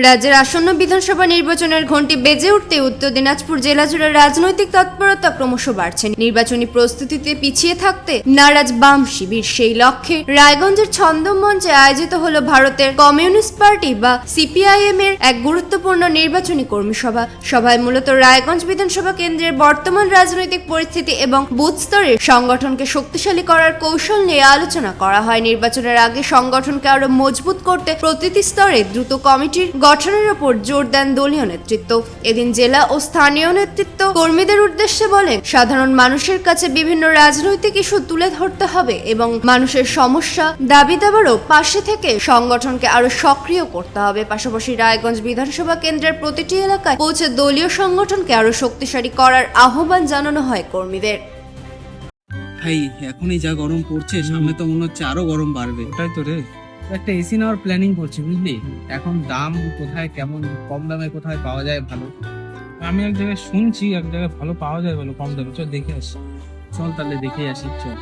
রাজ্যের আসন্ন বিধানসভা নির্বাচনের ঘণ্টি বেজে উঠতে উত্তর দিনাজপুর জেলা জুড়ে রাজনৈতিক তৎপরতা ক্রমশ বাড়ছে। নির্বাচনী প্রস্তুতিতে পিছিয়ে থাকতে নারাজ বাম শিবির। সেই লক্ষ্যে রায়গঞ্জের ছন্দম মঞ্চে আয়োজিত হলো ভারতের কমিউনিস্ট পার্টি বা সিপিআইএম এর এক গুরুত্বপূর্ণ নির্বাচনী কর্মী সভা। সভায় মূলত রায়গঞ্জ বিধানসভা কেন্দ্রের বর্তমান রাজনৈতিক পরিস্থিতি এবং বুথ স্তরের সংগঠনকে শক্তিশালী করার কৌশল নিয়ে আলোচনা করা হয়। নির্বাচনের আগে সংগঠনকে আরো মজবুত করতে প্রতিটি স্তরে দ্রুত কমিটির গঠনের উপর জোর দেন দলীয় নেতৃত্ব। এদিন জেলা ও স্থানীয় নেতৃত্ব কর্মীদের উদ্দেশ্যে বলেন, সাধারণ মানুষের কাছে বিভিন্ন রাজনৈতিক ইস্যু তুলে ধরতে হবে এবং মানুষের সমস্যা দাবি দাবারও পাশে থেকে সংগঠনকে আরো সক্রিয় করতে হবে। পাশাপাশি রায়গঞ্জ বিধানসভা কেন্দ্রের প্রতিটি এলাকায় পৌঁছে দলীয় সংগঠনকে আরো শক্তিশালী করার আহ্বান জানানো হয় কর্মীদের। ভাই এখনই যা গরম পড়ছে, সামনে তো মনে হচ্ছে আরো গরম বাড়বে। ওটাই তো রে, একটা এসি নেওয়ার প্ল্যানিং করছি, বুঝলি? এখন দাম কোথায় কেমন, কম দামে কোথায় পাওয়া যায় ভালো? আমি এক জায়গায় শুনছি এক জায়গায় ভালো পাওয়া যায়, ভালো কম দামে। চল দেখে আসি। চল তাহলে দেখে আসি, চল।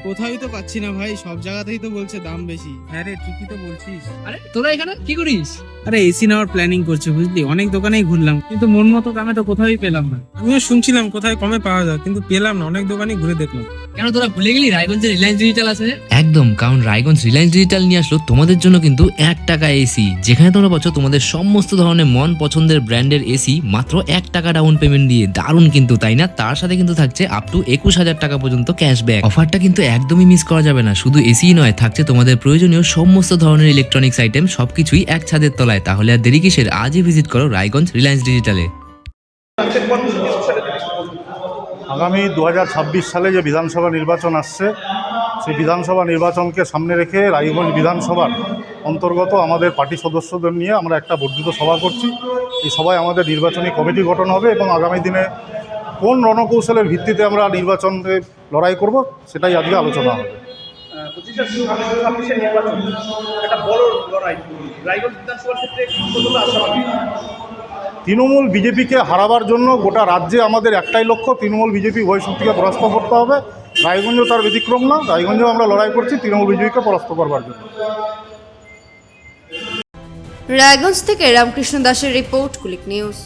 কোথায় তো পাচ্ছি না ভাই, সব জায়গাতেই তো বলছে দাম বেশি। হ্যাঁ রে, ঠিকই তো বলছিস। আরে তোরা এখানে কি করিস? আরে এসি নেওয়ার প্ল্যানিং করছে, বুঝলি? অনেক দোকানেই ঘুরলাম, কিন্তু মন মতো দামে তো কোথাওই পেলাম না। আমিও শুনছিলাম কোথায় কমে পাওয়া যায়, কিন্তু পেলাম না। অনেক দোকানই ঘুরে দেখলাম। কেন তোরা ভুলে গেলি রায়গঞ্জে রিলায়েন্স ডিজিটাল আছে? একদম, কারণ রায়গঞ্জ রিলায়েন্স ডিজিটাল নিয়ে আসলো তোমাদের জন্য কিন্তু 1 টাকা এসি, যেখানে তোমরা পাচ্ছ তোমাদের সমস্ত ধরনের মন পছন্দের ব্র্যান্ডের এসি মাত্র 1 টাকা ডাউন পেমেন্ট দিয়ে। দারুণ কিন্তু, তাই না? তার সাথে কিন্তু থাকছে আপ টু 21,000 টাকা পর্যন্ত ক্যাশব্যাক। অফারটা কিন্তু একদমই মিস করা যাবে না। শুধু এসি নয়, থাকছে তোমাদের প্রয়োজনীয় সমস্ত ধরনের ইলেকট্রনিক্স আইটেম, সবকিছুই এক ছাদের তলায়। তাহলে আর দেরি কিসের? আজই ভিজিট করো রায়গঞ্জ রিলায়েন্স ডিজিটালে। আগামী 2026 সালে যে বিধানসভা নির্বাচন আসছে, সেই বিধানসভা নির্বাচনকে সামনে রেখে রায়গঞ্জ বিধানসভার অন্তর্গত আমাদের পার্টি সদস্যদের নিয়ে আমরা একটা বর্ধিত সভা করছি। এই সভায় আমাদের নির্বাচনী কমিটি গঠন হবে এবং আগামী দিনে কোন রণকৌশলের ভিত্তিতে আমরা নির্বাচনে লড়াই করব সেটাই আজকে আলোচনা হবে। তৃণমূল বিজেপিকে হারাবার জন্য গোটা রাজ্যে আমাদের একটাই লক্ষ্য, তৃণমূল বিজেপি উভয় শক্তিকে পরাস্ত করতে হবে। রায়গঞ্জও তার ব্যতিক্রম না। রায়গঞ্জেও আমরা লড়াই করছি তৃণমূল বিজেপিকে পরাস্ত করবার জন্য। রায়গঞ্জ থেকে রামকৃষ্ণ দাসের রিপোর্ট, কুলিক নিউজ।